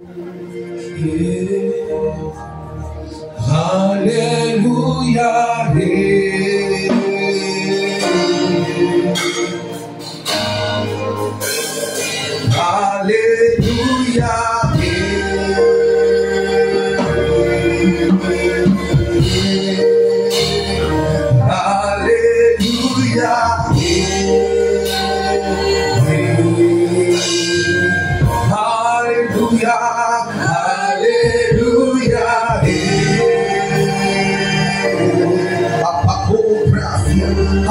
Alléluia. Alléluia. Alléluia. Alléluia.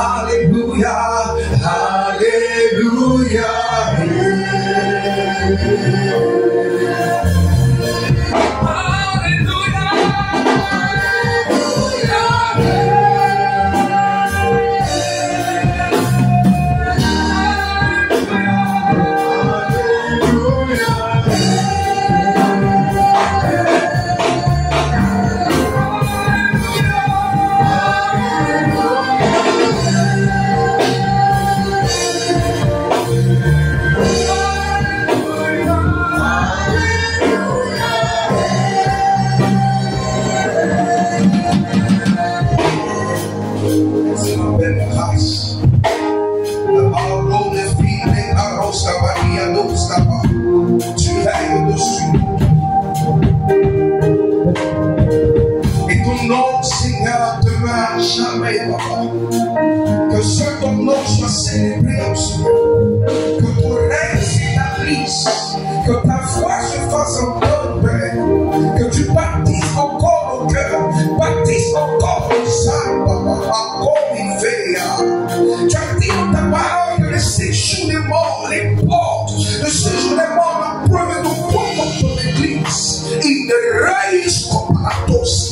Alléluia, alléluia. Et ton nom, Seigneur, demeure jamais, Papa. Que seul ton nom soit célébré en ce monde. Que ton règne s'établisse. Que ta foi se fasse entendre, Père. Que tu baptises encore nos cœurs. Baptise encore nos âmes, Papa. Encore une veille. Tu as dit dans ta parole que les séjours des morts, les portes de séjour des morts ne peuvent nous prendre contre ton église. Il ne raise comme la tosse.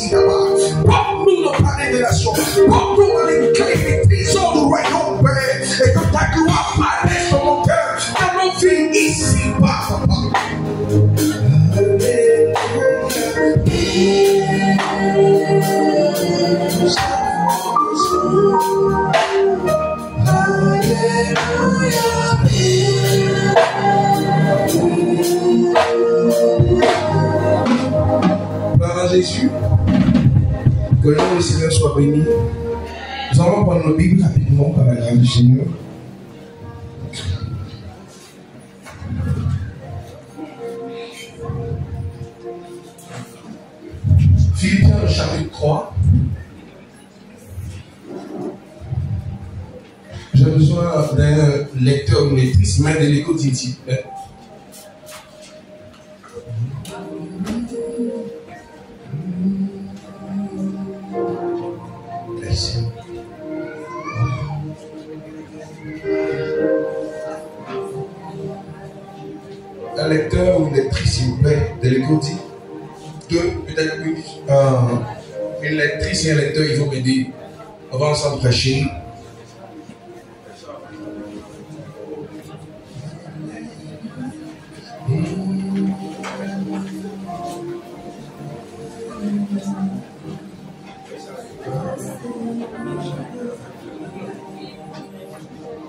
Porte-nous dans ta révélation. Porte-nous dans les clés des prisons du royaume, Père. Et que ta gloire paraisse dans mon cœur. Dans nos vies ici-bas, Papa. Gloire à Jésus. Que le nom du Seigneur soit béni. Nous allons prendre nos Bibles rapidement par la grâce du Seigneur. Philippiens, le chapitre 3. J'ai besoin d'un lecteur ou lectrice, mais de l'écoute ici. Un lecteur ou une lectrice, s'il vous plaît, de l'écoute. Deux, peut-être une lectrice et un lecteur, ils vont m'aider. On va ensemble prêcher.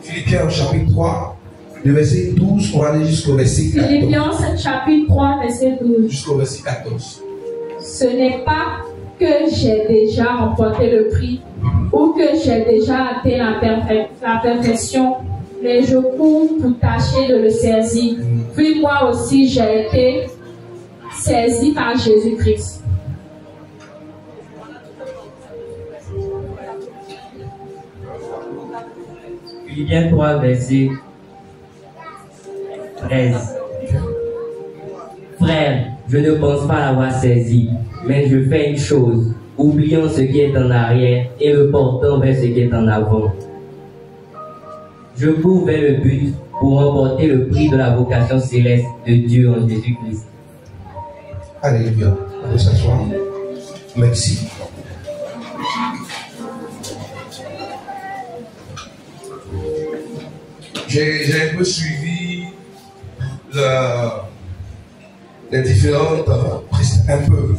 Philippiens chapitre 3, le verset 12, on va aller jusqu'au verset 14. Philippiens chapitre 3, verset 12. Jusqu'au verset 14. Ce n'est pas que j'ai déjà remporté le prix ou que j'ai déjà atteint la perfection, mais je cours pour tâcher de le saisir. Puis moi aussi j'ai été saisi par Jésus-Christ. Philippiens 3, verset 13. Frère, je ne pense pas l'avoir saisi, mais je fais une chose, oubliant ce qui est en arrière et me portant vers ce qui est en avant. Je cours vers le but pour remporter le prix de la vocation céleste de Dieu en Jésus-Christ. Alléluia. Allez s'asseoir. Merci. J'ai un peu suivi les différentes, un peu.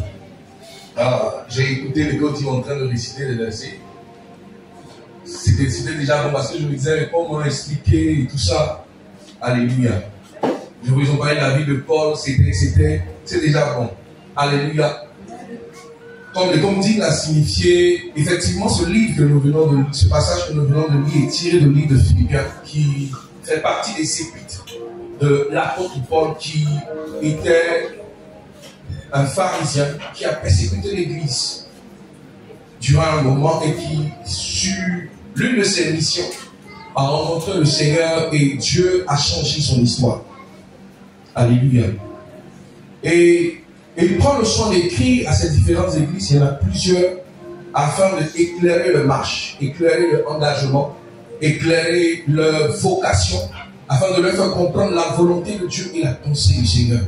J'ai écouté les gars qui sont en train de réciter les versets. C'était déjà bon parce que je me disais comment expliquer tout ça. Alléluia. Je vous en parlais de la vie de Paul, c'était c'est déjà bon. Alléluia. Comme dit, l'a signifié, effectivement, ce passage que nous venons de lire est tiré du livre de Philippiens, qui fait partie des épîtres de l'apôtre Paul, qui était un pharisien qui a persécuté l'église durant un moment et qui, sur l'une de ses missions, a rencontré le Seigneur et Dieu a changé son histoire. Alléluia. Et il prend le soin d'écrire à ces différentes églises, il y en a plusieurs, afin d'éclairer leur marche, éclairer leur engagement, éclairer leur vocation, afin de leur faire comprendre la volonté de Dieu et la pensée du Seigneur.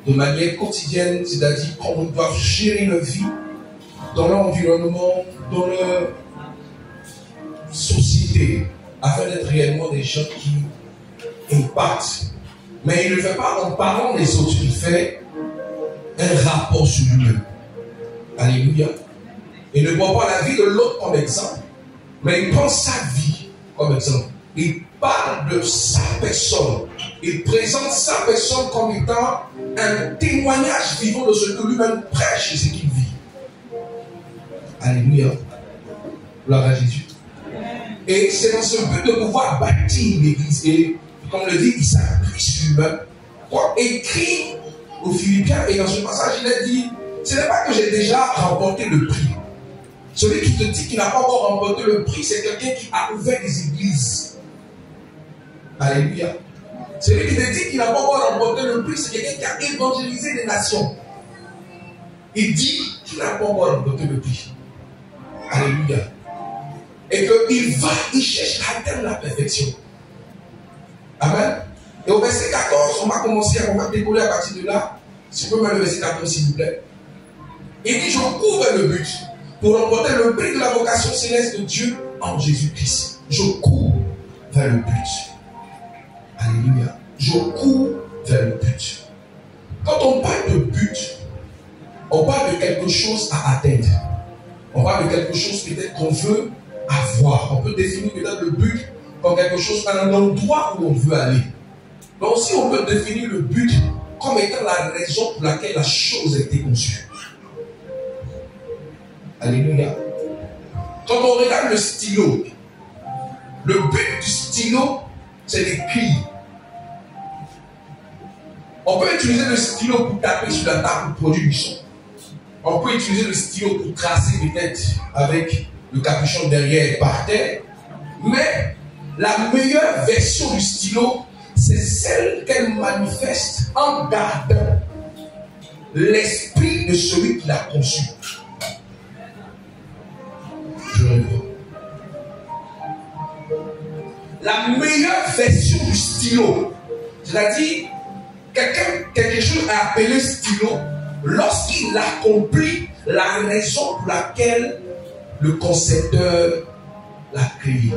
De manière quotidienne, c'est-à-dire comment ils doivent gérer leur vie, dans leur environnement, dans leur société, afin d'être réellement des gens qui impactent. Mais il ne le fait pas en parlant des autres, il fait un rapport sur lui-même. Alléluia. Il ne prend pas la vie de l'autre comme exemple, mais il prend sa vie comme exemple. Il parle de sa personne. Il présente sa personne comme étant un témoignage vivant de ce que lui-même prêche et ce qu'il vit. Alléluia. Gloire à Jésus. Et c'est dans ce but de pouvoir bâtir l'église. Et comme le dit, il s'appuie sur lui-même pour écrire aux Philippiens. Et dans ce passage, il a dit, ce n'est pas que j'ai déjà remporté le prix. Celui qui te dit qu'il n'a pas encore remporté le prix, c'est quelqu'un qui a ouvert des églises. Alléluia. Celui qui te dit qu'il n'a pas encore remporté le prix, c'est quelqu'un qui a évangélisé les nations. Il dit qu'il n'a pas encore remporté le prix. Alléluia. Et qu'il cherche à atteindre la perfection. Amen. Et au verset 14, on va décoller à partir de là. Si vous pouvez mettre le verset 14, s'il vous plaît. Il dit, je cours vers le but pour remporter le prix de la vocation céleste de Dieu en Jésus-Christ. Je cours vers le but. Alléluia. Je cours vers le but. Quand on parle de but, on parle de quelque chose à atteindre. On parle de quelque chose peut-être qu'on veut avoir. On peut définir peut-être le but comme quelque chose, un endroit où on veut aller. Donc aussi on peut définir le but comme étant la raison pour laquelle la chose a été conçue. Alléluia. Quand on regarde le stylo, le but du stylo, c'est d'écrire. On peut utiliser le stylo pour taper sur la table pour produire du son. On peut utiliser le stylo pour tracer peut-être avec le capuchon derrière par terre. Mais la meilleure version du stylo, c'est celle qu'elle manifeste en gardant l'esprit de celui qui l'a conçu. Je reprends. La meilleure version du stylo, c'est-à-dire quelque chose à appeler stylo, lorsqu'il accomplit la raison pour laquelle le concepteur l'a créé.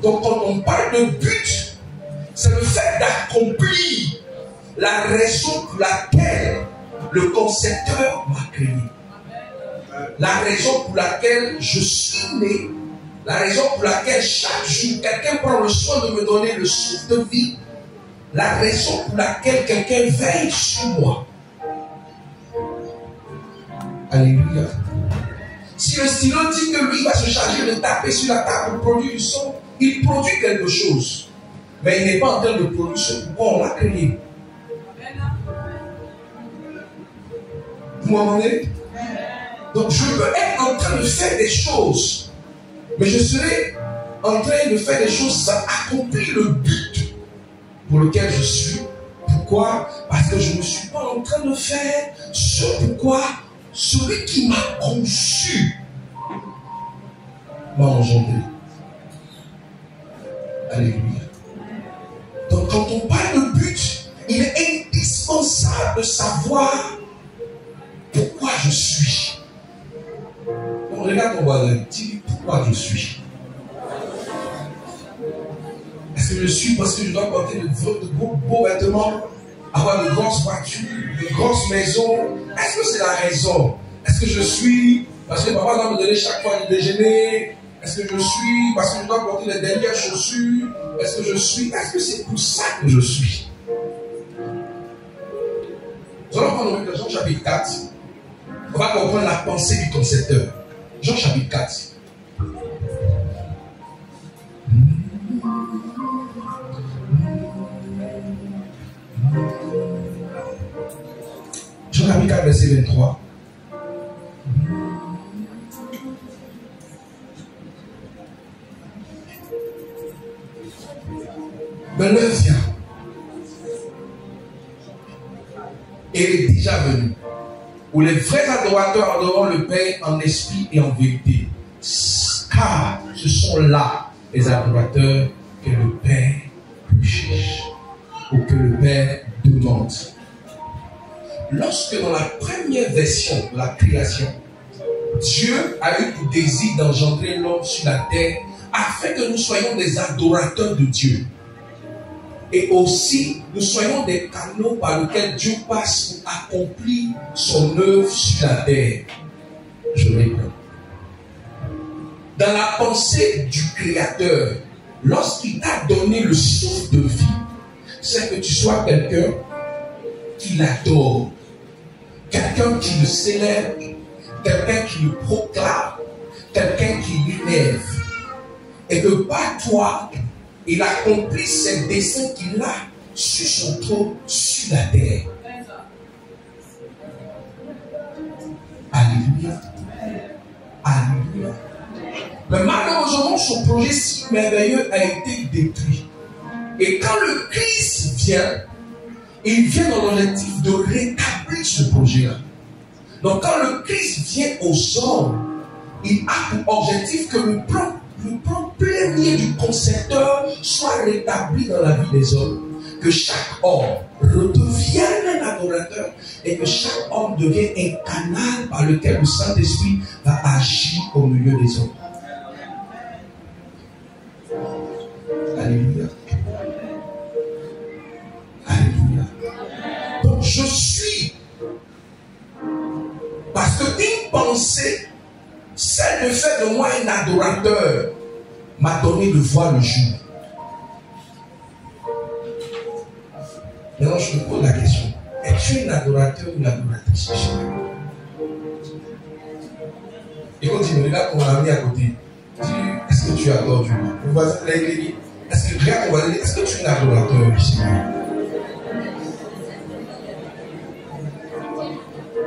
Donc quand on parle de but, c'est le fait d'accomplir la raison pour laquelle le concepteur m'a créé. La raison pour laquelle je suis né, la raison pour laquelle chaque jour quelqu'un prend le soin de me donner le souffle de vie, la raison pour laquelle quelqu'un veille sur moi. Alléluia. Si le stylo dit que lui va se charger de taper sur la table pour produire du son, il produit quelque chose. Mais il n'est pas en train de produire ce pourquoi on l'a créé. Vous m'entendez? Donc je peux être en train de faire des choses, mais je serai en train de faire des choses sans accomplir le but pour lequel je suis. Pourquoi? Parce que je ne suis pas en train de faire ce pourquoi celui qui m'a conçu m'a engendré. Alléluia. Donc quand on parle de but, il est indispensable de savoir pourquoi je suis. Donc regarde ton voisin, dis pourquoi je suis. Est-ce que je suis parce que je dois porter de beaux vêtements, avoir de grosses voitures, de grosses maisons? Est-ce que c'est la raison? Est-ce que je suis parce que papa doit me donner chaque fois du déjeuner? Est-ce que je suis parce que je dois porter les dernières chaussures? Est-ce que je suis? Est-ce que c'est pour ça que je suis? Nous allons prendre Jean chapitre 4. On va comprendre la pensée du concepteur. Jean chapitre 4. Jean chapitre 4, verset 23. Mais l'heure vient. Et il est déjà venu. Où les vrais adorateurs adoreront le Père en esprit et en vérité. Car ce sont là les adorateurs que le Père cherche. Ou que le Père demande. Lorsque dans la première version de la création, Dieu a eu pour désir d'engendrer l'homme sur la terre afin que nous soyons des adorateurs de Dieu. Et aussi, nous soyons des canaux par lesquels Dieu passe pour accomplir son œuvre sur la terre. Je répète. Dans la pensée du Créateur, lorsqu'il t'a donné le souffle de vie, c'est que tu sois quelqu'un qui l'adore, quelqu'un qui le célèbre, quelqu'un qui le proclame, quelqu'un qui l'élève. Et que par toi, il accomplit ses desseins qu'il a sur son trône, sur la terre. Alléluia. Alléluia. Mais malheureusement, son projet si merveilleux a été détruit. Et quand le Christ vient, il vient dans l'objectif de rétablir ce projet-là. Donc quand le Christ vient aux hommes, il a pour objectif que le plan premier du concepteur soit rétabli dans la vie des hommes. Que chaque homme redevienne un adorateur et que chaque homme devienne un canal par lequel le Saint-Esprit va agir au milieu des hommes. Alléluia. Alléluia. Donc je suis. Parce que une pensée, celle de faire de moi un adorateur, m'a donné de voir le jour. Maintenant, je me pose la question. Es-tu un adorateur ou une adoratrice? Et quand il me regarde, on l'a mis à côté. Est-ce que tu adores Dieu? On va dire, est-ce que regarde, on va dire, est-ce que tu es un adorateur ici?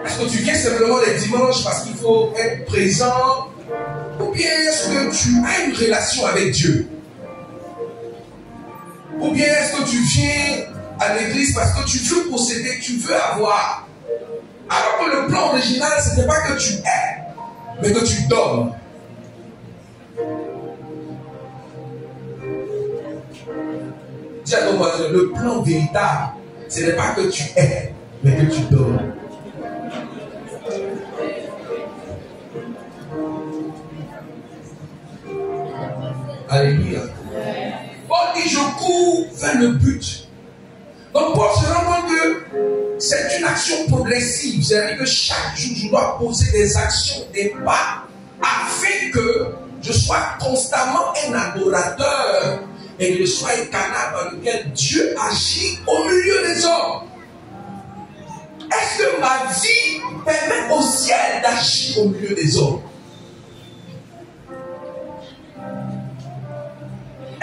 Est-ce que tu viens simplement les dimanches parce qu'il faut être présent? Ou bien est-ce que tu as une relation avec Dieu? Ou bien est-ce que tu viens à l'église parce que tu veux posséder, tu veux avoir? Alors que le plan original, ce n'était pas que tu aies, mais que tu donnes. Dis à ton voisin, le plan véritable, ce n'est pas que tu aies, mais que tu donnes. Alléluia. Paul dit, je cours vers le but. Donc Paul se rend compte que c'est une action progressive. C'est-à-dire que chaque jour, je dois poser des actions, des pas, afin que je sois constamment un adorateur et que je sois un canal par lequel Dieu agit au milieu des hommes. Est-ce que ma vie permet au ciel d'agir au milieu des hommes?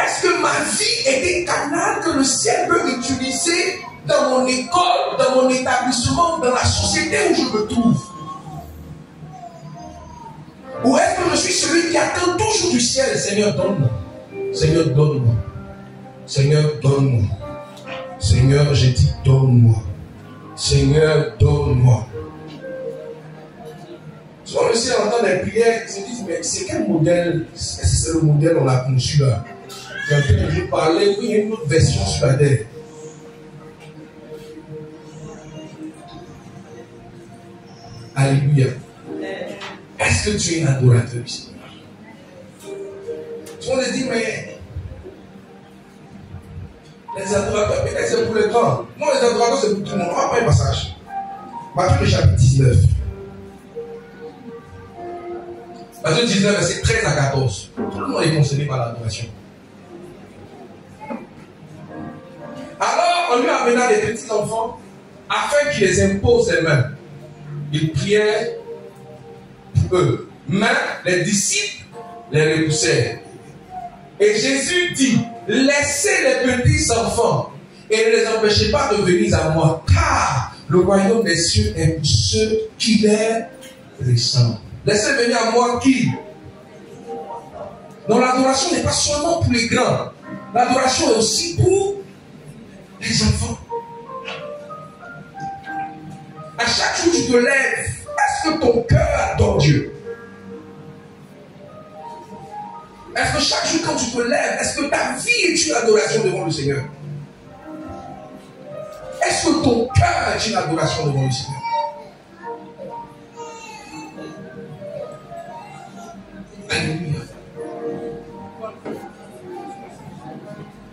Est-ce que ma vie est un canal que le ciel peut utiliser dans mon école, dans mon établissement, dans la société où je me trouve? Ou est-ce que je suis celui qui attend toujours du ciel? Seigneur, donne-moi. Seigneur, donne-moi. Seigneur, donne-moi. Seigneur, j'ai dit, donne-moi. Seigneur, donne-moi. Souvent, le ciel entend des prières, ils se disent, mais c'est quel modèle? Est-ce que c'est le modèle qu'on a conçu là? Quelqu'un nous parlait, oui, il y a une autre version sur la terre. Alléluia. Est-ce que tu es un adorateur ici? On se dit, mais les adorateurs, peut-être c'est pour les grands. Non, les adorateurs, c'est pour tout le monde. On va prendre un passage. Matthieu, chapitre 19. Matthieu 19, verset 13 à 14. Tout le monde est concerné par l'adoration. Alors, on lui amena des petits enfants afin qu'il les impose les mains. Il priait pour eux. Mais les disciples les repoussèrent. Et Jésus dit, laissez les petits enfants et ne les empêchez pas de venir à moi, car le royaume des cieux est pour ceux qui les ressemblent. Laissez venir à moi qui? Donc l'adoration n'est pas seulement pour les grands. L'adoration est aussi pour les enfants. À chaque jour tu te lèves, est-ce que ton cœur adore Dieu? Est-ce que chaque jour quand tu te lèves, est-ce que ta vie est une adoration devant le Seigneur? Est-ce que ton cœur est une adoration devant le Seigneur? Alléluia.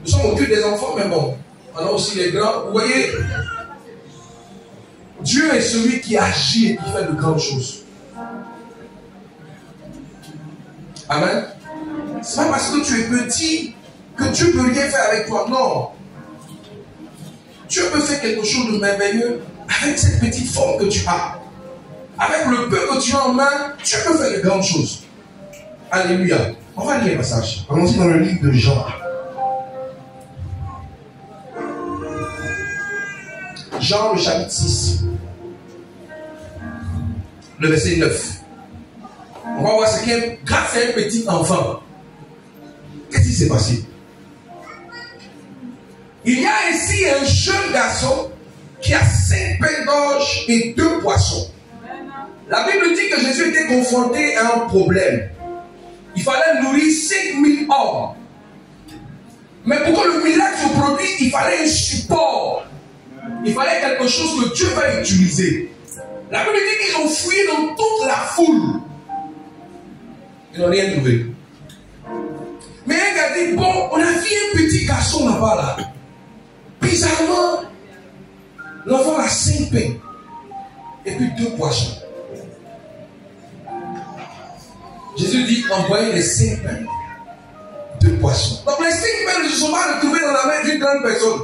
Nous sommes au culte des enfants, mais bon, on a aussi les grands. Vous voyez, Dieu est celui qui agit et qui fait de grandes choses. Amen. Ce n'est pas parce que tu es petit que Dieu ne peut rien faire avec toi. Non. Dieu peut faire quelque chose de merveilleux avec cette petite forme que tu as. Avec le peu que tu as en main, Dieu peut faire de grandes choses. Alléluia. On va lire un passage. Allons-y dans le livre de Jean. Jean, le chapitre 6. Le verset 9. On va voir ce qu'est grâce à un petit enfant. Qu'est-ce qui s'est passé? Il y a ici un jeune garçon qui a 5 pains d'orge et 2 poissons. La Bible dit que Jésus était confronté à un problème. Il fallait nourrir 5000 hommes. Mais pour que le miracle se produise, il fallait un support. Il fallait quelque chose que Dieu va utiliser. La Bible dit qu'ils ont fouillé dans toute la foule. Ils n'ont rien trouvé. Mais un gars dit, bon, on a vu un petit garçon là-bas là. Bizarrement, l'enfant a 5 pains et puis 2 poissons. Jésus dit, envoyez les 5 pains, 2 poissons. Donc les 5 pains ne se sont pas retrouvés dans la main d'une grande personne.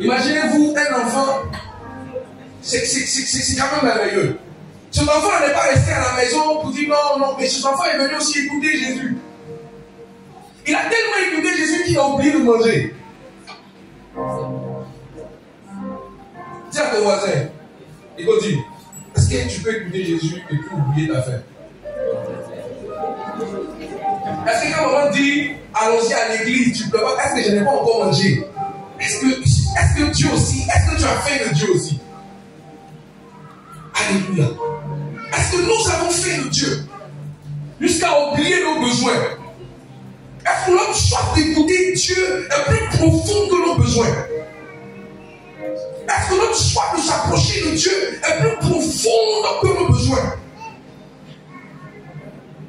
Imaginez-vous un enfant, c'est quand même merveilleux. Cet enfant n'est pas resté à la maison pour dire non, mais cet enfant est venu aussi écouter Jésus. Il a tellement écouté Jésus qu'il a oublié de manger. Dis à ton voisin, il va dire, est-ce que tu peux écouter Jésus et puis oublier ta faim? Est-ce que quand maman dit, allons-y à l'église, tu pleures pas, est-ce que je n'ai pas encore mangé? Est-ce que Dieu aussi, est-ce que tu as faim de Dieu aussi? Alléluia. Est-ce que nous avons faim de Dieu jusqu'à oublier nos besoins? Est-ce que notre soif d'écouter Dieu est plus profonde que nos besoins? Est-ce que notre soif de s'approcher de Dieu est plus profonde que nos besoins?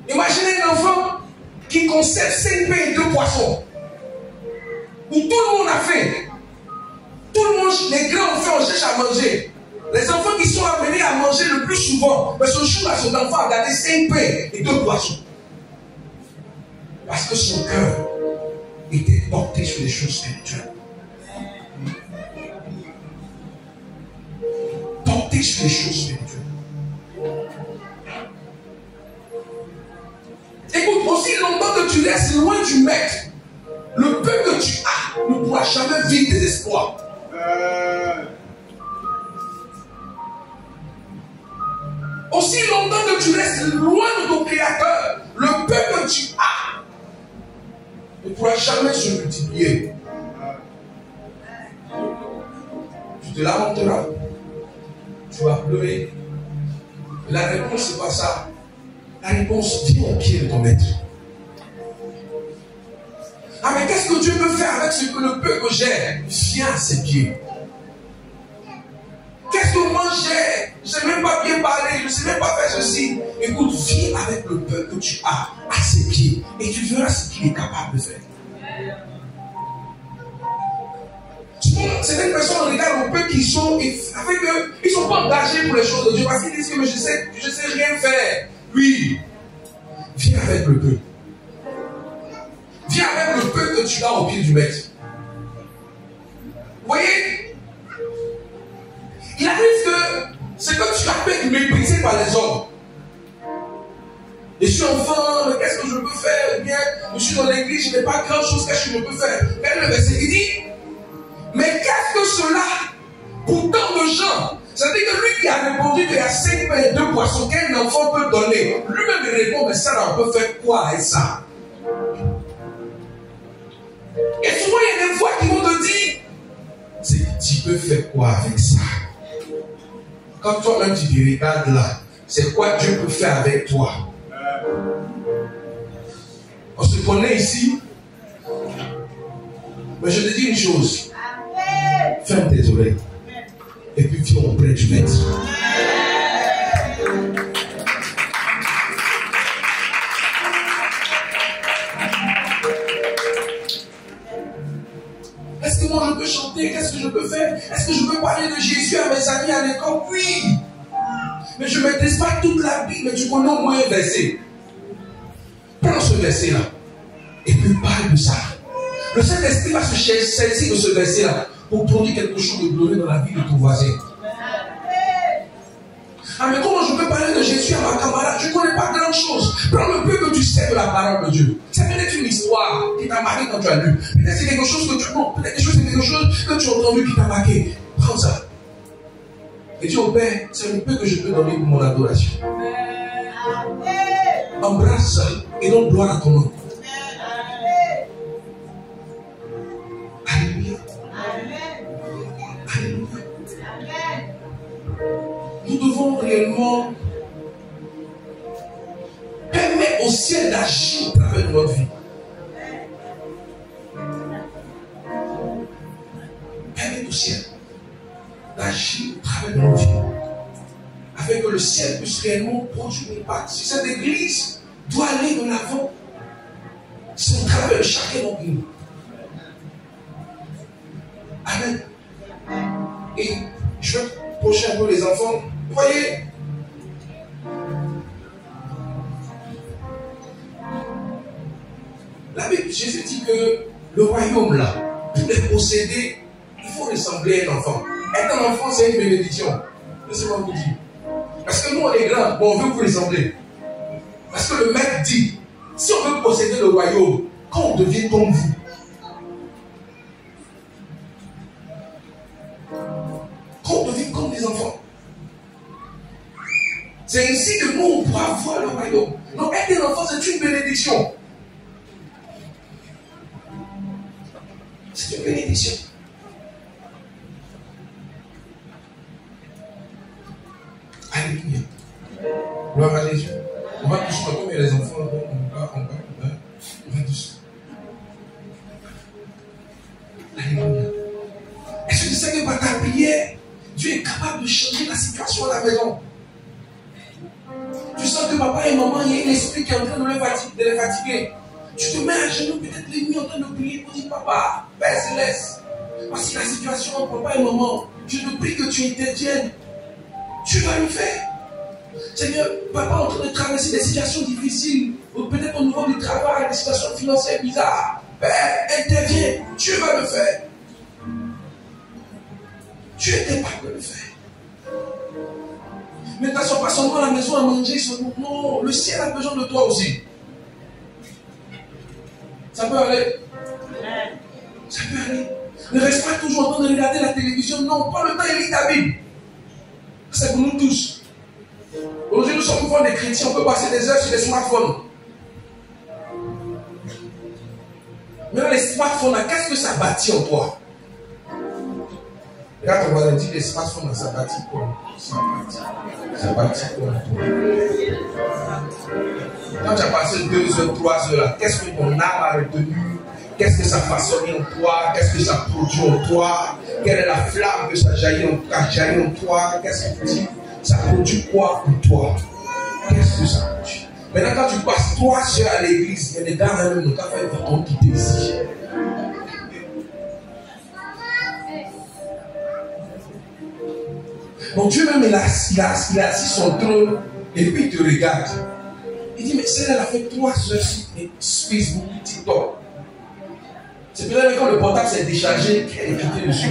Imaginez un enfant qui conserve 5 pains et 2 poissons, où tout le monde a faim. Tout le monde, les grands ont faim, on cherche à manger. Les enfants qui sont amenés à manger le plus souvent, mais ce jour-là, cet enfant a gardé 5 pains et 2 poissons. Parce que son cœur était porté sur les choses spirituelles. Porté sur les choses spirituelles. Écoute, aussi longtemps que tu restes loin du maître, le peu que tu as ne pourra jamais vivre des espoirs. Aussi longtemps que tu restes loin de ton Créateur, le peu que tu as ne pourra jamais se multiplier. Tu te lamenteras, tu vas pleurer. La réponse, c'est pas ça. La réponse, viens au pied de ton maître. Ah, mais qu'est-ce que Dieu peut faire avec ce que le peu que j'ai? Viens à ses pieds. Qu'est-ce que moi j'ai? Je ne sais même pas bien parler, je ne sais même pas faire ceci. Écoute, viens avec le peu que tu as à ses pieds et tu verras ce qu'il est capable de faire. Certaines personnes regardent le peu qu'ils sont et avec eux, ils ne sont pas engagés pour les choses de Dieu parce qu'ils disent que je sais rien faire. Oui, viens avec le peu. Viens avec le peu que tu as au pied du maître. Vous voyez, par les hommes. Je suis enfant, mais qu'est-ce que je peux faire? Eh bien, je suis dans l'église, je n'ai pas grand chose, qu'est-ce que je peux faire? Regardez le verset qui dit, mais qu'est-ce que cela pour tant de gens? C'est-à-dire que lui qui a répondu qu'il y a 5 pains et 2 poissons qu'un enfant peut donner, lui-même il répond, mais ça, là, on peut faire quoi avec ça? Et souvent, il y a des voix qui vont te dire, tu peux faire quoi avec ça? Quand toi-même tu te regardes là, c'est quoi Dieu peut faire avec toi? On se connaît ici. Mais je te dis une chose. Ferme tes oreilles. Et puis viens auprès du maître. Est-ce que moi je peux chanter? Qu'est-ce que je peux faire? Est-ce que je peux parler de Jésus à mes amis à l'école? Oui. Mais je ne maîtrise pas toute la Bible, mais tu connais au moins un verset. Prends ce verset-là et puis parle de ça. Le Saint-Esprit va se saisir de ce verset-là pour produire quelque chose de glorieux dans la vie de ton voisin. Ah, mais comment je peux parler de Jésus à ma camarade? Je ne connais pas grand chose. Prends le peu que tu sais de la parole de Dieu. C'est peut-être une histoire qui t'a marqué quand tu as lu. Peut-être c'est quelque chose que tu... Non, peut-être c'est quelque chose que tu as entendu qui t'a marqué. Prends ça. Et dis au Père, c'est le peu que je peux donner pour mon adoration. Embrasse ça et donne gloire à ton nom. Alléluia. Alléluia. Nous devons réellement permettre au ciel d'agir à travers notre vie. Permettre au ciel d'agir à travers notre vie. Afin que le ciel puisse réellement produire une impact. Si cette église doit aller de l'avant, c'est au travers de chacun d'entre nous. Amen. Et je vais approcher un peu les enfants. Vous voyez, la Bible, Jésus dit que le royaume là, pour les posséder, il faut ressembler à un enfant. Être un enfant, c'est une bénédiction. Laissez-moi vous dire. Parce que nous, on est grands, bon, on veut vous ressembler. Parce que le maître dit, si on veut posséder le royaume, quand on devient comme vous, quand on devient comme des enfants, c'est ainsi que nous, on pourra voir le royaume. Donc, être un enfant, c'est une bénédiction. C'est une bénédiction. Alléluia. Gloire à Jésus. On va tous comme les enfants, on va tous. Alléluia. Est-ce que tu sais que par ta prière, Dieu est capable de changer la situation à la maison? Tu sens que papa et maman, il y a un esprit qui est en train de les fatiguer. Tu te mets à genoux, peut-être les nuits en train de prier pour dire, papa, Père Céleste, voici la situation, papa et maman. Je te prie que tu interviennes. Tu vas le faire. Seigneur, papa est en train de traverser des situations difficiles, ou peut-être au niveau du travail, des situations financières bizarres. Père, interviens, tu vas le faire. Tu es capable de le faire. Mais ne t'assois pas seulement à la maison à manger, non, le ciel a besoin de toi aussi. Ça peut aller. Ça peut aller. Ne reste pas toujours en train de regarder la télévision, non, prends le temps et lis ta Bible. C'est pour nous tous. Aujourd'hui, nous sommes souvent des chrétiens, on peut passer des heures sur les smartphones. Maintenant, les smartphones, qu'est-ce que ça bâtit en toi? Regarde, on va dire les smartphones, ça bâtit quoi? Ça bâtit quoi en toi? Quand tu as passé 2 heures, 3 heures là, qu'est-ce que ton âme a retenu? Qu'est-ce que ça façonne en toi? Qu'est-ce que ça produit en toi? Quelle est la flamme que ça jaillit en toi? Qu'est-ce que tu dis? Ça produit quoi en toi? Qu'est-ce que ça produit? Maintenant, quand tu passes 3 heures à l'église, il y a des gars même nous t'as fait ton quitter ici. Donc Dieu même il a assis son trône et puis il te regarde. Il dit, mais celle-là a fait 3 heures sur Facebook, TikTok. C'est peut-être quand le portable s'est déchargé qu'elle est quittée dessus.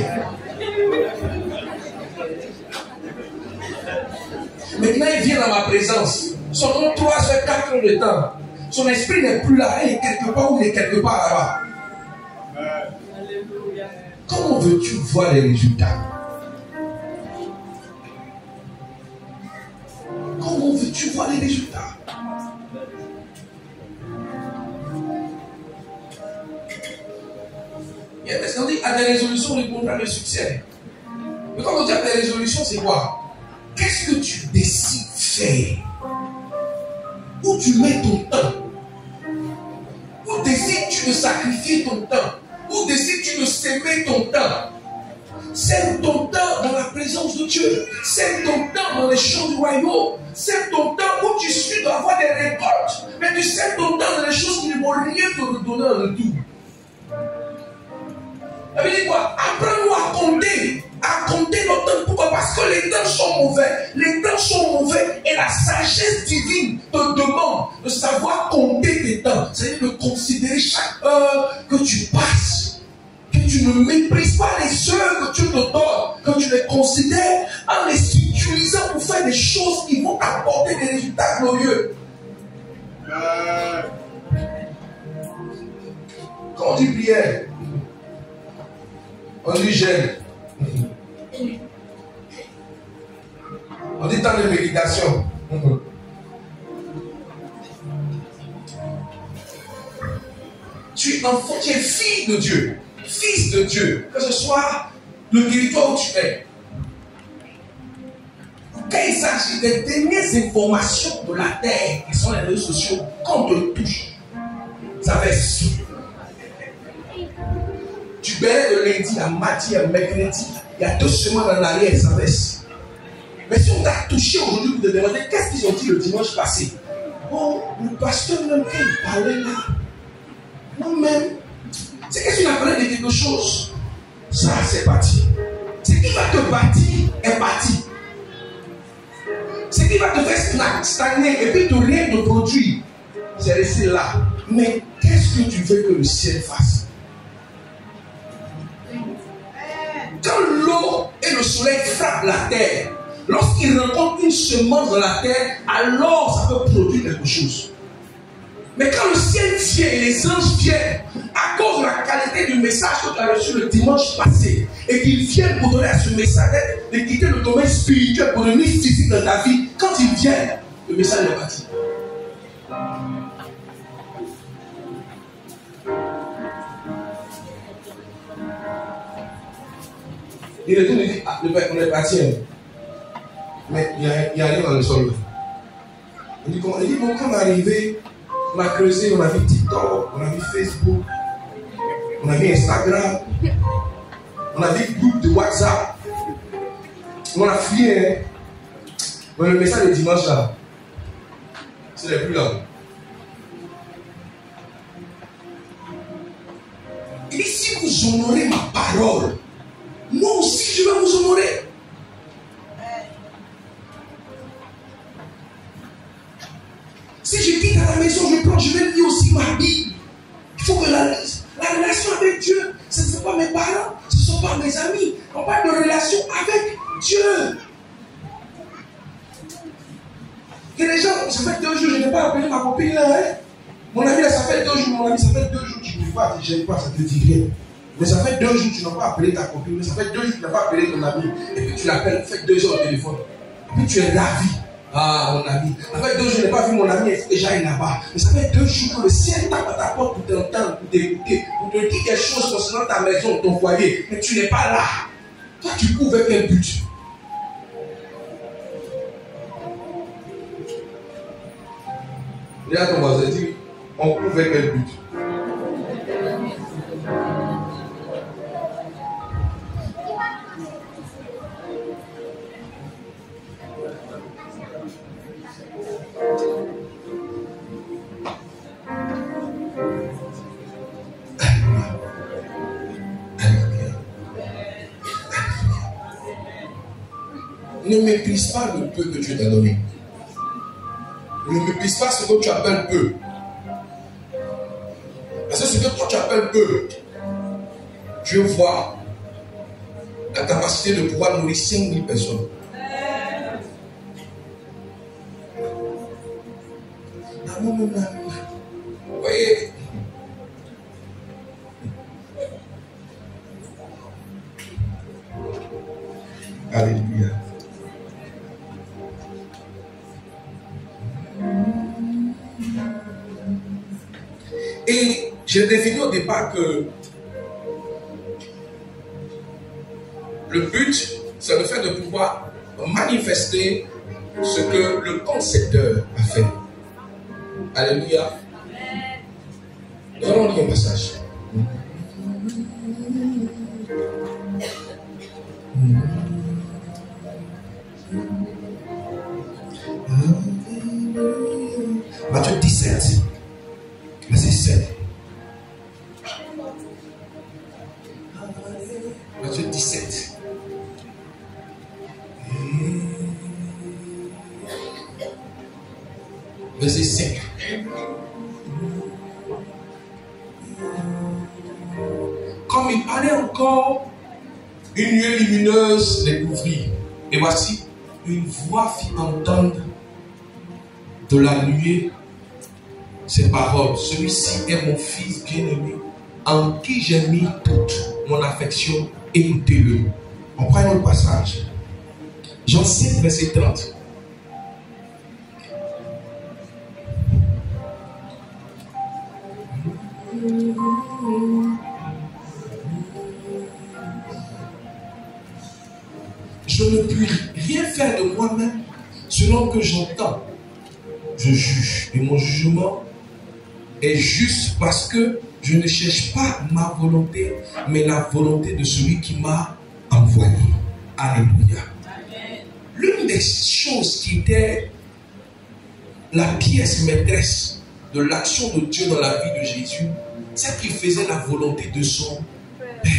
Maintenant, il vient dans ma présence, son nom 3 sur 4 heures de temps, son esprit n'est plus là, il est quelque part ou il est quelque part là-bas. Comment veux-tu voir les résultats? Comment veux-tu voir les résultats? Parce qu'on dit à des résolutions, on répondra le succès. Mais quand on dit à des résolutions, c'est quoi? Qu'est-ce que tu décides de faire? Où tu mets ton temps? Où décides-tu de sacrifier ton temps? Où décides-tu de s'aimer ton temps? Sème ton temps dans la présence de Dieu. Sème ton temps dans les champs du royaume. Sème ton temps où tu suis d'avoir des récoltes. Mais tu sèmes ton temps dans les choses qui ne vont rien te redonner en retour. Ça veut dire quoi? Apprends-nous à compter notre temps. Pourquoi? Parce que les temps sont mauvais. Les temps sont mauvais. Et la sagesse divine te demande de savoir compter tes temps. C'est-à-dire de considérer chaque heure que tu passes. Que tu ne méprises pas les heures que Dieu te donne. Que tu les considères en les utilisant pour faire des choses qui vont apporter des résultats glorieux. Quand on dit prière, on dit jeûne. On dit temps de méditation. Tu es enfant, tu es fille de Dieu, fils de Dieu, que ce soit le territoire où tu es. Quand il s'agit des dernières informations de la terre, qui sont les réseaux sociaux, quand on te touche, ça baisse. Tu baies le lundi, à mardi, à mercredi, il y a 2 semaines en arrière, ça baisse. Mais si on t'a touché aujourd'hui pour te demander qu'est-ce qu'ils ont dit le dimanche passé, oh, le pasteur même quand il parlait là, moi-même, c'est que tu n'as parlé de quelque chose, ça c'est parti. Ce qui va te bâtir est parti. Ce qui va te faire stagner et puis te rien te produire, c'est resté là. Mais qu'est-ce que tu veux que le ciel fasse? Quand l'eau et le soleil frappent la terre, lorsqu'ils rencontrent une semence dans la terre, alors ça peut produire quelque chose. Mais quand le ciel vient et les anges viennent, à cause de la qualité du message que tu as reçu le dimanche passé, et qu'ils viennent pour donner à ce message, de quitter le domaine spirituel pour devenir physique dans ta vie, quand ils viennent, le message est parti. Il retourne et dit, ah, on est parti, mais il n'y a rien dans le sol. Il dit, bon, quand on est arrivé, on a creusé, on a vu TikTok, on a vu Facebook, on a vu Instagram, on a vu le groupe de WhatsApp, on a fouillé, hein. Mais le message de dimanche là, ce n'est plus là. Il dit, si vous honorez ma parole, moi aussi je vais vous honorer. Si je quitte à la maison, je vais lire aussi ma Bible. Il faut que la relation avec Dieu, ce ne sont pas mes parents, ce ne sont pas mes amis. On parle de relation avec Dieu. Et les gens, ça fait 2 jours, je n'ai pas appelé ma copine là. Hein? Mon ami là, ça fait 2 jours, mon ami, ça fait 2 jours, tu ne veux pas, je n'aime pas, ça te dit rien. Mais ça fait 2 jours, tu n'as pas appelé ta copine, mais ça fait 2 jours, tu n'as pas appelé ton ami. Et puis tu l'appelles, fait 2 heures au téléphone. Et puis tu es ravi. Ah, mon ami. Ça fait 2 jours, je n'ai pas vu mon ami, déjà il est là-bas. Mais ça fait 2 jours que le ciel tape à ta porte pour t'entendre, pour t'écouter, pour te dire quelque chose concernant ta maison, ton foyer. Mais tu n'es pas là. Toi, tu cours avec quel but? Regarde ton voisin, dis, on court avec quel but? Ne méprise pas le peu que Dieu t'a donné. Ne méprise pas ce que tu appelles peu. Parce que ce que toi tu appelles peu, Dieu voit la capacité de pouvoir nourrir 5000 personnes. Alléluia. Et j'ai défini au départ que le but, c'est le fait de pouvoir manifester ce que le concepteur a fait. Alléluia. Nous allons lire un passage. Matthieu 17, verset 7. Matthieu 17. Verset 5. Comme il parlait encore, une nuée lumineuse les couvrit. Et voici, une voix fit entendre de la nuée ces paroles. Celui-ci est mon fils bien-aimé, en qui j'ai mis toute mon affection. Écoutez-le. On prend un autre passage. Jean 5, verset 30. Je ne puis rien faire de moi-même selon que j'entends. Je juge et mon jugement est juste parce que je ne cherche pas ma volonté, mais la volonté de celui qui m'a envoyé. Alléluia. L'une des choses qui était la pièce maîtresse de l'action de Dieu dans la vie de Jésus, c'est qu'il faisait la volonté de son Père.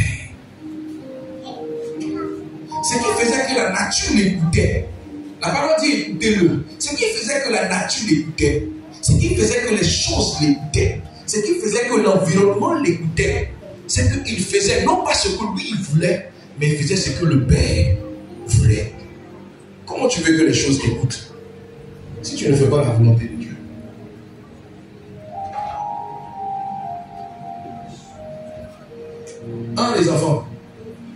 C'est qu'il faisait que la nature l'écoutait. La parole dit écoutez-le. C'est qu'il faisait que la nature l'écoutait. C'est qu'il faisait que les choses l'écoutaient. C'est qu'il faisait que l'environnement l'écoutait. C'est qu'il faisait non pas ce que lui il voulait, mais il faisait ce que le Père voulait. Comment tu veux que les choses t'écoutent si tu ne fais pas la volonté de Dieu? Hein, les enfants?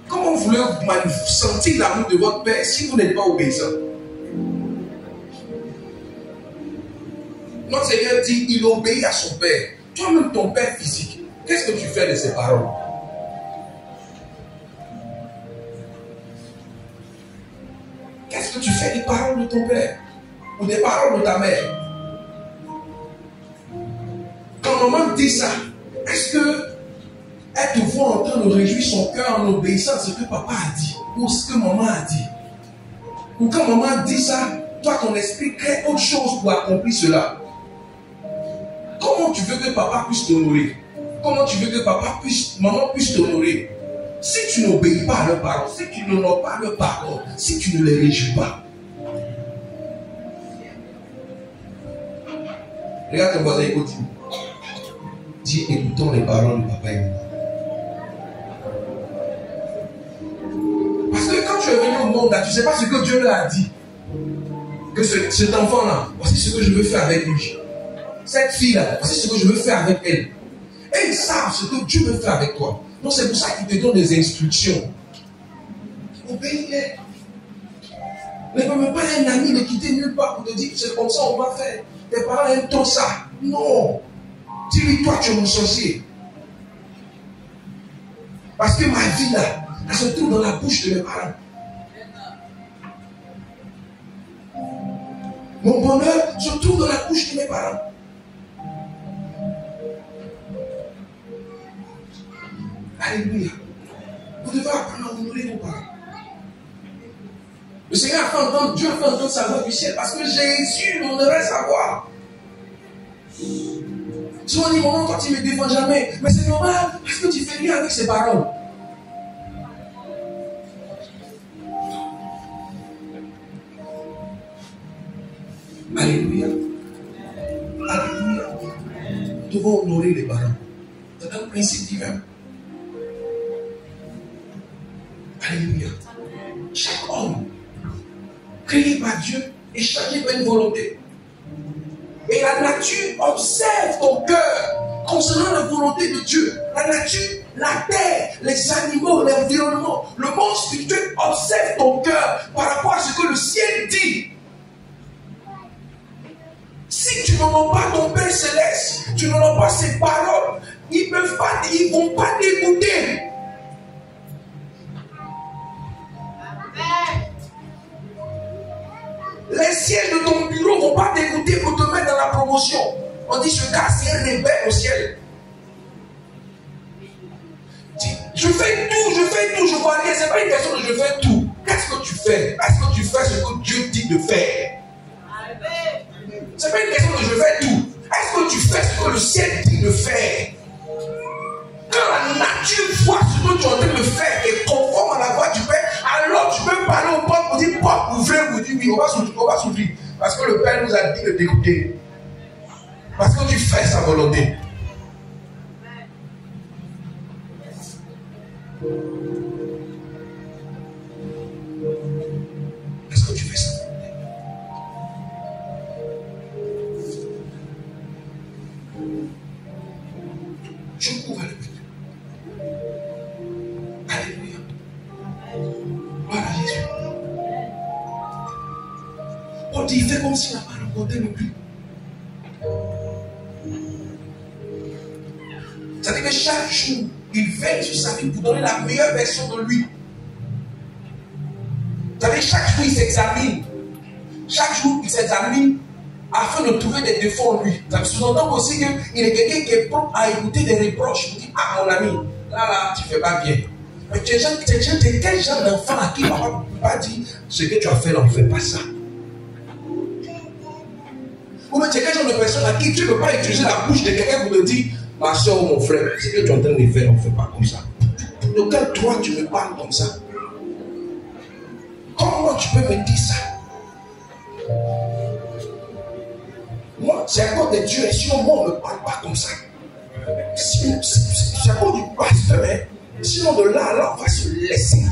Comment voulez-vous sentir l'amour de votre Père si vous n'êtes pas obéissant? Notre Seigneur dit, il obéit à son Père. Toi-même, ton Père physique, qu'est-ce que tu fais de ses paroles? Qu'est-ce que tu fais des paroles de ton Père? Ou des paroles de ta mère? Quand maman dit ça, est-ce que elle te voit en train de réjouir son cœur en obéissant à ce que papa a dit ou ce que maman a dit? Ou quand maman dit ça, toi ton esprit crée autre chose pour accomplir cela? Comment tu veux que papa puisse t'honorer? Comment tu veux que maman puisse t'honorer? Si tu n'obéis pas à leurs paroles, si tu n'honores pas leurs paroles, si tu ne les réjouis pas. Regarde ton voisin, écoute. Dis, écoutons les paroles de papa et maman. Parce que quand tu es venu au monde, là, tu ne sais pas ce que Dieu leur a dit. Que cet enfant-là, voici ce que je veux faire avec lui. Cette fille-là, voici ce que je veux faire avec elle. Et ils savent ce que Dieu veut faire avec toi. Donc c'est pour ça qu'il te donne des instructions. Obéis-les. Ne peux même pas un ami de quitter nulle part pour te dire que c'est comme ça on va faire. Tes parents aiment trop ça. Non. Dis-lui, toi tu es mon sorcier. Parce que ma vie là, elle se trouve dans la bouche de mes parents. Mon bonheur se trouve dans la bouche de mes parents. Alléluia. Vous devez apprendre à honorer vos parents. Le Seigneur a fait entendre, Dieu a fait entendre sa voix du ciel parce que Jésus l'honorait sa voix. Souvent on dit, maman, toi tu ne me défends jamais. Mais c'est normal parce que tu fais rien avec ces paroles. Alléluia. Alléluia. Nous devons honorer les parents. C'est un principe divin. Alléluia. Chaque homme créé par Dieu est changé par une volonté. Et la nature observe ton cœur concernant la volonté de Dieu. La nature la terre, les animaux, l'environnement, le monde spirituel observe ton cœur par rapport à ce que le ciel dit. Si tu n'entends pas ton Père Céleste, tu n'entends pas ses paroles, ils ne vont pas t'écouter. Les sièges de ton bureau ne vont pas t'écouter pour te mettre dans la promotion. On dit ce gars c'est un rebelle au ciel. Je fais tout, je vois rien. Ce n'est pas une question de je fais tout. Qu'est-ce que tu fais? Est-ce que tu fais ce que Dieu dit de faire? Ce n'est pas une question de je fais tout. Est-ce que tu fais ce que le ciel dit de faire? Quand la nature voit ce que tu es en train de faire et conforme à la voix du Père, alors tu peux parler au porte pour dire porte, ouvrez, vous dites oui, on va s'ouvrir. Parce que le Père nous a dit de t'écouter. Parce que tu fais sa volonté. Est-ce que tu fais sa volonté? Je couvre le but. Alléluia. Gloire à Jésus. On dit, il fait comme s'il n'a pas rencontré le but. C'est-à-dire que chaque jour, il veille sur sa vie pour donner la meilleure version de lui. C'est-à-dire que chaque jour, il s'examine. Chaque jour, il s'examine afin de trouver des défauts en lui. Ça sous-entend aussi qu'il est quelqu'un qui est prompt à écouter des reproches. Il dit, ah mon ami, là, tu ne fais pas bien. Mais tu es quel genre d'enfant à qui papa ne peut pas dire ce que tu as fait là, on ne fait pas ça. Ou bien tu es quel genre de personne à qui tu ne peux pas utiliser la bouche de quelqu'un pour te dire, ma soeur ou mon frère, ce que tu es en train de faire, on ne fait pas comme ça. De quel droit tu me parles comme ça? Comment tu peux me dire ça? Moi, c'est à cause de Dieu, et sinon moi, on ne me parle pas comme ça. C'est à cause du pasteur, hein? Sinon de là, on va se laisser.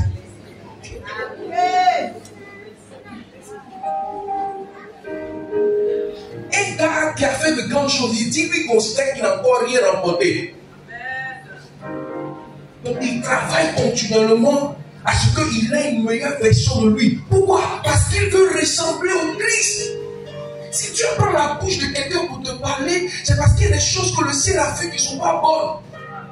Un gars qui a fait de grandes choses, il dit qu'il considère qu'il n'a encore rien remporté. Donc il travaille continuellement à ce qu'il ait une meilleure version de lui. Pourquoi? Parce qu'il veut ressembler au Christ. Si tu prends la bouche de quelqu'un pour te parler, c'est parce qu'il y a des choses que le ciel a fait qui ne sont pas bonnes,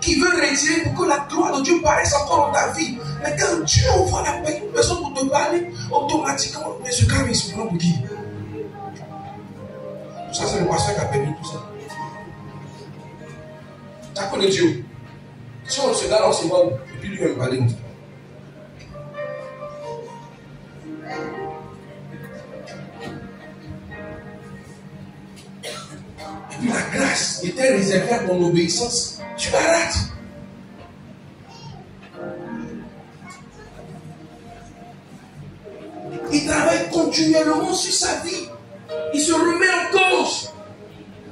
qui veut retirer pour que la gloire de Dieu paraisse encore dans ta vie. Mais quand Dieu envoie la personne pour te parler, automatiquement, mais ce gars, il se prend pour qui? Tout ça, c'est le pasteur qui a permis tout ça. Ça connaît Dieu. Si on se donne, on se voit, et puis lui-même parler. Et puis la grâce était réservée à ton obéissance. Tu la rates. Il travaille continuellement sur sa vie. Il se remet en cause.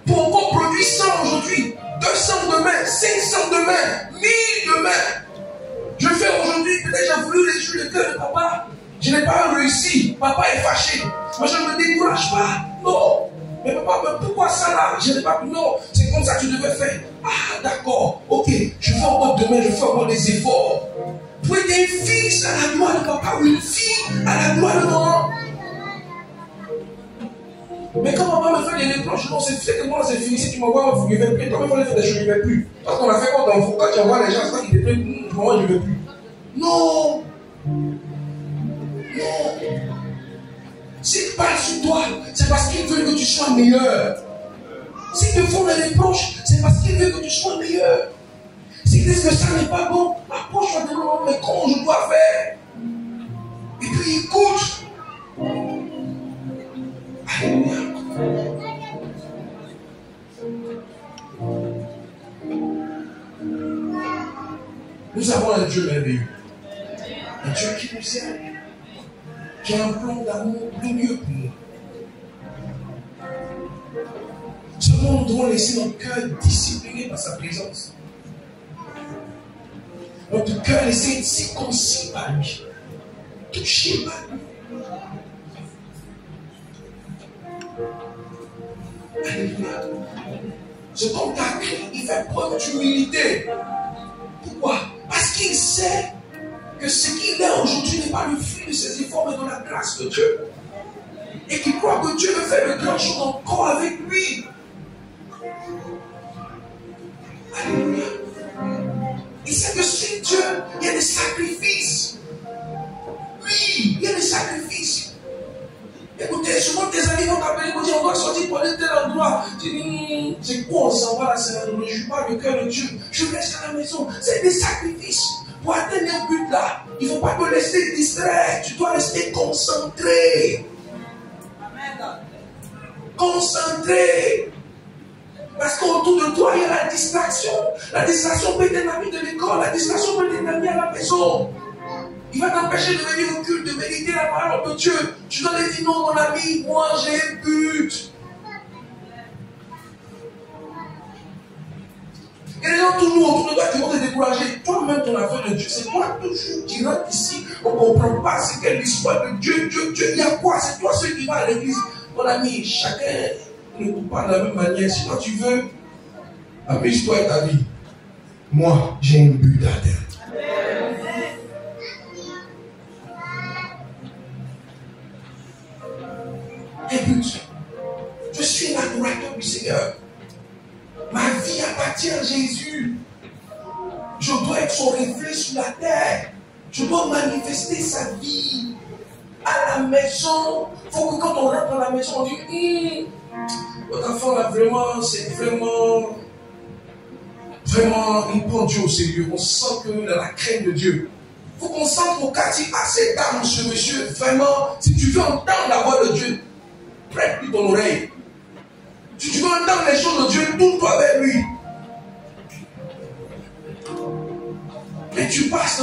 Pour encore produire 100 aujourd'hui, 200 demain, 500 demain, 1000 demain. Je fais aujourd'hui, peut-être j'ai voulu réjouir le cœur de papa. Je n'ai pas réussi. Papa est fâché. Moi je ne me décourage pas. Non. Mais papa, mais pourquoi ça là? Je n'ai pas pu. Non, c'est comme ça que tu devais faire. Ah, d'accord. Ok, je fais encore demain, je fais encore des efforts. Pour être un fils à la gloire de papa ou une fille à la gloire de maman. Mais quand papa me fait des reproches, non, c'est que moi c'est fini. Si tu m'envoies, vous ne vais plus. Toi, il faut faire des choses, je ne vais plus. Parce qu'on a fait quoi dans le fond? Quand tu envoies les gens, c'est pas qu'ils te prennent, moi je ne vais plus. Non. Non. S'ils parlent sur toi, c'est parce qu'ils veulent que tu sois meilleur. S'ils te font des reproches, c'est parce qu'ils veulent que tu sois meilleur. S'ils disent que ça n'est pas bon, approche-toi de moi, mais comment je dois faire? Et puis écoute. Alléluia. Nous avons un Dieu merveilleux. Un Dieu qui nous aime. Qui a un plan d'amour glorieux pour nous. Seulement nous devons laisser notre cœur discipliné par sa présence. Notre cœur laisser être circoncis par lui. Touché par lui. Alléluia. Ce qu'on t'a créé, il fait preuve d'humilité. Pourquoi? sait que ce qu'il est aujourd'hui n'est pas le fruit de ses efforts, mais de la grâce de Dieu. Et qui croit que Dieu veut faire de grandes choses encore avec lui. Alléluia. Il sait que chez Dieu, il y a des sacrifices. Oui, il y a des sacrifices. Écoutez, souvent tes amis vont t'appeler pour dire on doit sortir pour aller tel endroit. Tu dis, c'est quoi, on s'en va là, je ne joue pas le cœur de Dieu. Je reste à la maison. C'est des sacrifices. Pour atteindre un but là, il ne faut pas te laisser distraire. Tu dois rester concentré. Concentré. Parce qu'autour de toi, il y a la distraction. La distraction peut être un ami de l'école. La distraction peut être un ami à la maison. Il va t'empêcher de venir au culte, de méditer la parole de Dieu. Tu dois lui dire non, mon ami, moi j'ai un but. Et les gens tournent autour de toi qui vont te décourager. Toi-même, ton affaire de Dieu, c'est toi toujours qui rentre ici. On ne comprend pas c'est quelle histoire de Dieu. Il y a quoi? C'est toi celui qui va à l'église. Mon ami, chacun ne coupe pas de la même manière. Si toi tu veux, amuse-toi et ta vie. Moi, j'ai un but à atteindre. Un but. Je suis l'adorateur du Seigneur. Ma vie appartient à Jésus. Je dois être son reflet sur la terre. Je dois manifester sa vie. À la maison, il faut que quand on rentre dans la maison, on dit votre enfant là, vraiment, c'est vraiment, il prend Dieu au sérieux. On sent qu'il a la crainte de Dieu. Il faut qu'on sente au quartier, cette dame, ce monsieur, vraiment, si tu veux entendre la voix de Dieu, prête-lui ton oreille. Si tu veux entendre les choses de Dieu, tourne-toi vers lui. Mais tu passes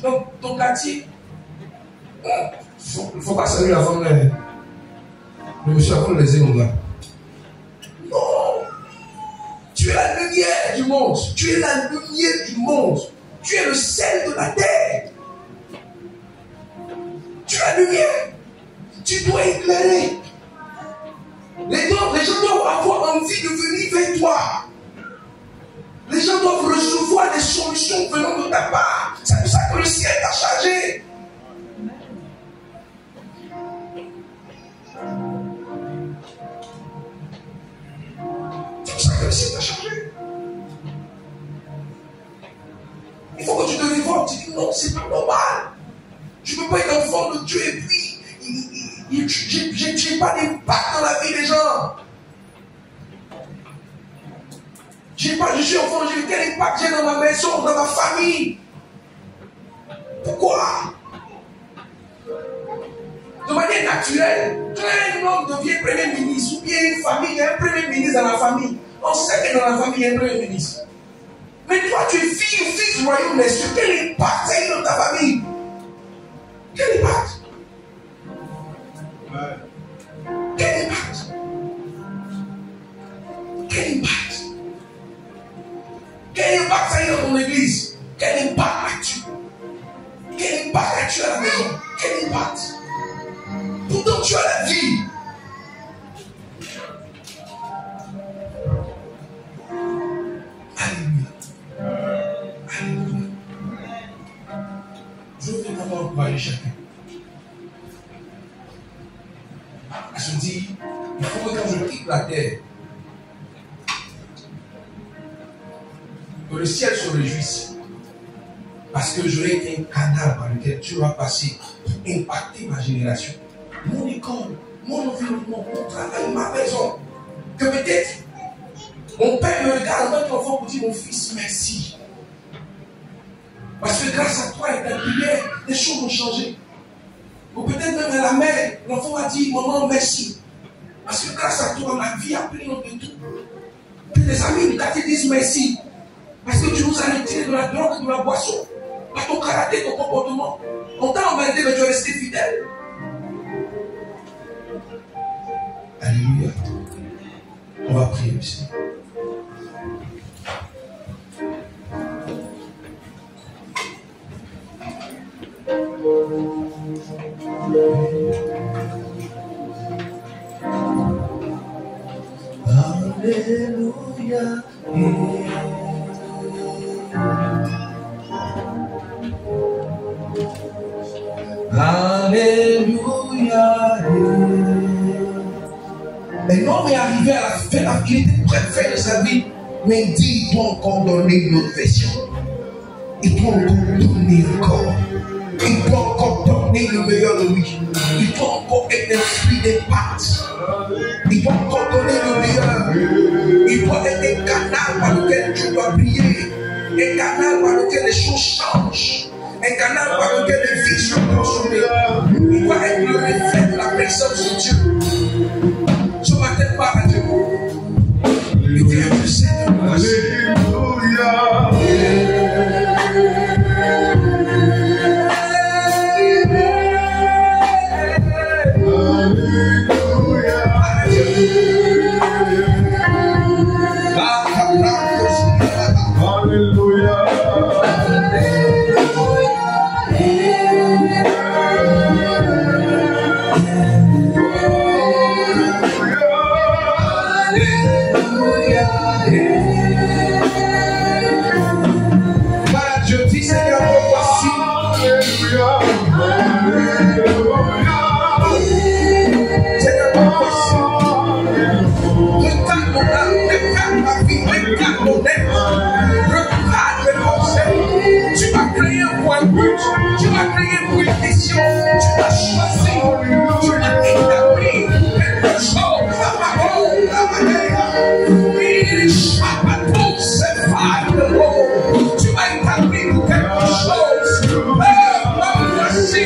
dans ton quartier. Il ne faut pas saluer la femme là. Le monsieur a les ailes là. Non. Tu es la lumière du monde. Tu es la lumière du monde. Tu es le sel de la terre. Tu es la lumière. Tu dois éclairer. Les gens doivent avoir envie de venir vers toi. Les gens doivent recevoir des solutions venant de ta part. C'est pour ça que le ciel t'a chargé. C'est pour ça que le ciel t'a chargé. Il faut que tu te révoltes. Tu dis non, c'est pas normal. Je ne peux pas être enfant de Dieu et puis je n'ai pas d'impact dans la vie des gens. Je suis enfant de Dieu. Quel impact j'ai dans ma maison, dans ma famille? Pourquoi? De manière naturelle, quand un homme devient premier ministre ou bien une famille, il y a un premier ministre dans la famille. On sait que dans la famille, il y a un premier ministre. Mais toi, tu es fille ou fils du royaume des cieux. Quel impact ça a eu dans ta famille? Quel impact? Quel impact? Quel impact? Quel impact ça a eu dans ton église? Quel impact as-tu? Quel impact as-tu à la maison? Quel impact? Pourtant tu as la vie. Alléluia. Alléluia. Je veux vraiment encourager chacun. Je dis, il faut que quand je quitte la terre, que le ciel se réjouisse. Parce que j'aurai été un canal par lequel tu vas passer pour impacter ma génération. Mon école, mon environnement, mon travail, ma maison. Que peut-être mon père me regarde en tant qu'enfant pour dire mon fils, merci. Parce que grâce à toi et ta prière, les choses ont changé. Ou peut-être même à la mère, l'enfant va dire maman, merci. Parce que grâce à toi, ma vie a pris notre tout. Que tes amis te disent merci. Parce que tu nous as retiré de la drogue et de la boisson. Par ton caractère, ton comportement. On t'a embêté, mais tu es resté fidèle. Alléluia. On va prier aussi. Alléluia. Alléluia. Un homme est arrivé à la fin, il était prêt de faire sa vie, mais il dit, il doit encore donner une autre version. Il doit encore donner encore. Il doit encore donner le meilleur de lui. Il doit encore être l'esprit d'impact. Il doit encore donner le meilleur. Il doit être un canal par lequel tu dois briller. Un canal par lequel les choses changent. Un canal par lequel les vies sont transformées. Il doit être le reflet de la présence de Dieu. Ce matin, par à Dieu. Il dit à Dieu, Seigneur, merci. Tu m'as créé pour une mission, tu m'as choisi, tu m'as établi quelque chose, la parole, la manière. Il échappe à tout, c'est pas de l'eau. Tu m'as établi pour quelque chose. Voici,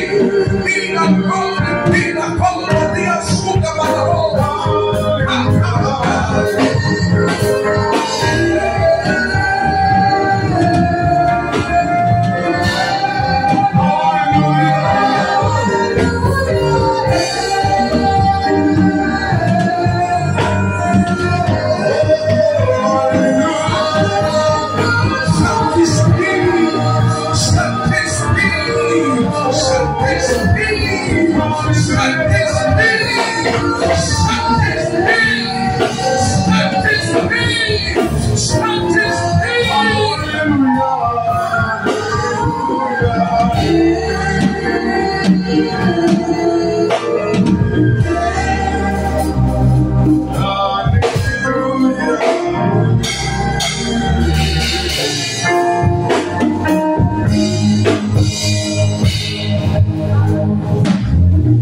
il a parlé à son camarade.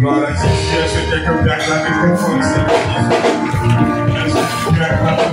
Glória a Deus, quelqu'un peut acclamer très fort le Seigneur Jésus. Est-ce que tu peux acclamer